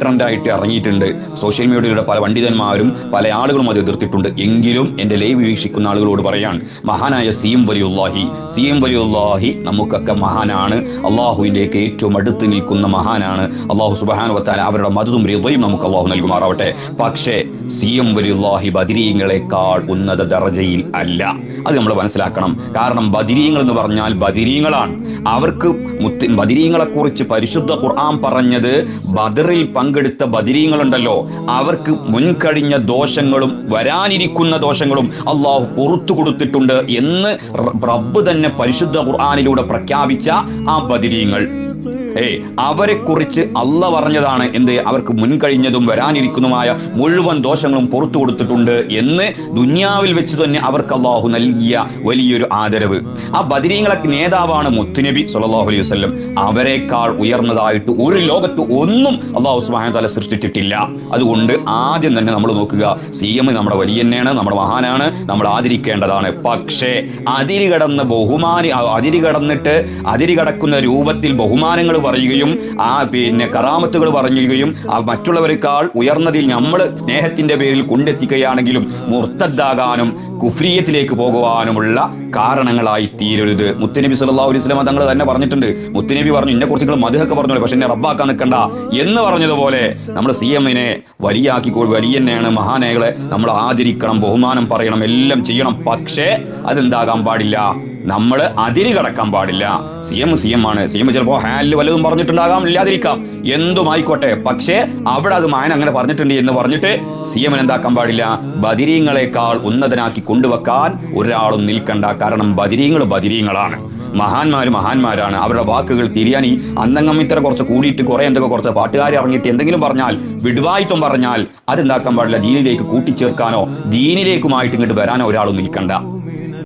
ട്രെൻഡായിട്ട് ഇറങ്ങിയിട്ടുണ്ട്. സോഷ്യൽ മീഡിയയിലൂടെ പല പണ്ഡിതന്മാരും പല ആളുകളും അത് എതിർത്തിട്ടുണ്ട്. എങ്കിലും എൻ്റെ ലൈവ് വീക്ഷിക്കുന്ന ആളുകളോട് പറയാൻ, മഹാനായ സി.എം. വലിയുല്ലാഹി നമുക്കൊക്കെ മഹാനാണ്. അള്ളാഹുവിൻ്റെയൊക്കെ ഏറ്റവും അടുത്ത് നിൽക്കുന്ന മഹാനാണ്. അള്ളാഹു സുബ്ഹാനഹു വ തആല അവരുടെ മദദും റിളയും നമുക്ക് അള്ളാഹു നൽകുമാറാവട്ടെ. പക്ഷേ സി.എം. വലിയുല്ലാഹി ബദരീങ്ങളെക്കാൾ ഉന്നത ദറജയിൽ അല്ല. അത് നമ്മൾ മനസ്സിലാക്കണം. കാരണം ബദരീങ്ങൾ എന്ന് പറഞ്ഞാൽ ബദരീങ്ങളാണ്. അവർക്ക് ബദരീങ്ങളെ കുറിച്ച് പരിശുദ്ധ ഖുർആൻ പറഞ്ഞത്, ബദറിൽ പങ്കെടുത്ത ബദരീങ്ങളുണ്ടല്ലോ, അവർക്ക് മുൻകഴിഞ്ഞ ദോഷങ്ങളും വരാനിരിക്കുന്ന ദോഷങ്ങളും അള്ളാഹു പുറത്തു കൊടുത്തിട്ടുണ്ട് എന്ന് റബ്ബ് തന്നെ പരിശുദ്ധ ഖുർആനിലൂടെ പ്രഖ്യാപിച്ച ആ ബദരീങ്ങൾ, അവരെ കുറിച്ച് അള്ള പറഞ്ഞതാണ് എന്ത്? അവർക്ക് മുൻകഴിഞ്ഞതും വരാനിരിക്കുന്നതുമായ മുഴുവൻ ദോഷങ്ങളും പുറത്തു കൊടുത്തിട്ടുണ്ട് എന്ന് ദുനിയാവിൽ വെച്ച് തന്നെ അവർക്ക് അള്ളാഹു നൽകിയ വലിയൊരു ആദരവ്. ആ ബദരീങ്ങളെ നേതാവാണ് മുത്തുനബി സ്വല്ലല്ലാഹു അലൈഹി വസല്ലം. അവരെക്കാൾ ഉയർന്നതായിട്ട് ഒരു ലോകത്ത് ഒന്നും അള്ളാഹു സുബ്ഹാനഹു വ തആല സൃഷ്ടിച്ചിട്ടില്ല. അതുകൊണ്ട് ആദ്യം തന്നെ നമ്മൾ നോക്കുക, സി.എം. നമ്മുടെ വലിയന്നെയാണ്, നമ്മുടെ മഹാനാണ്, നമ്മൾ ആദരിക്കേണ്ടതാണ്. പക്ഷേ അതിരുകടക്കുന്ന രൂപത്തിൽ ബഹുമാനങ്ങൾ പറയുകയും കറാമത്തുകൾ പറയുകയും മറ്റുള്ളവരെക്കാൾ ഉയർന്നതിൽ നമ്മൾ സ്നേഹത്തിന്റെ പേരിൽ കൊണ്ടെത്തിക്കുകയാണെങ്കിലും മുർത്തദ്ദാകാനും കുഫ്രിയത്തിലേക്ക് പോകുവാനുമുള്ള കാരണങ്ങളായി തീരരുത്. മുത്തുനബി സല്ലല്ലാഹു അലൈഹി വസല്ലം തങ്ങൾ തന്നെ പറഞ്ഞിട്ടുണ്ട്. മുത്തുനബി പറഞ്ഞു, എന്നെ കുറിച്ച് നിങ്ങൾ മദ്ഹൊക്കെ പറഞ്ഞോളൂ, പക്ഷെ എന്നെ റബ്ബാക്കാൻ നിൽക്കണ്ട എന്ന് പറഞ്ഞതുപോലെ നമ്മൾ സി.എമ്മിനെ വലിയന്നെയാണ്, മഹാനകളെ നമ്മൾ ആദരിക്കണം, ബഹുമാനം പറയണം, എല്ലാം ചെയ്യണം. പക്ഷേ അതെന്താകാൻ പാടില്ല, നമ്മൾ അതിര് കടക്കാൻ പാടില്ല. സി.എം. ആണ്. സി.എം. ചിലപ്പോൾ ഹാലിൽ വല്ലതും പറഞ്ഞിട്ടുണ്ടാകാം, ഇല്ലാതിരിക്കാം, എന്തുമായിക്കോട്ടെ. പക്ഷേ അവിടെ അത് മായൻ അങ്ങനെ പറഞ്ഞിട്ടുണ്ട് എന്ന് പറഞ്ഞിട്ട് സി.എമ്മിന് എന്താക്കാൻ പാടില്ല, ബദരീങ്ങളെക്കാൾ ഉന്നതനാക്കി കൊണ്ടുവെക്കാൻ ഒരാളും നിൽക്കണ്ട. കാരണം ബദരീങ്ങളാണ്, മഹാന്മാരാണ്. അവരുടെ വാക്കുകൾ തിരിയാൻ ഈ അന്തംഗമിത്ര കുറച്ച് കൂടിയിട്ട് കുറെ എന്തൊക്കെ കുറച്ച് പാട്ടുകാരെ ഇറങ്ങിയിട്ട് എന്തെങ്കിലും പറഞ്ഞാൽ, വിടുവായിത്വം പറഞ്ഞാൽ അതെന്താക്കാൻ പാടില്ല, ദീനിലേക്ക് കൂട്ടിച്ചേർക്കാനോ ദീനിലേക്കുമായിട്ട് ഇങ്ങോട്ട് വരാനോ ഒരാളും നിൽക്കണ്ട.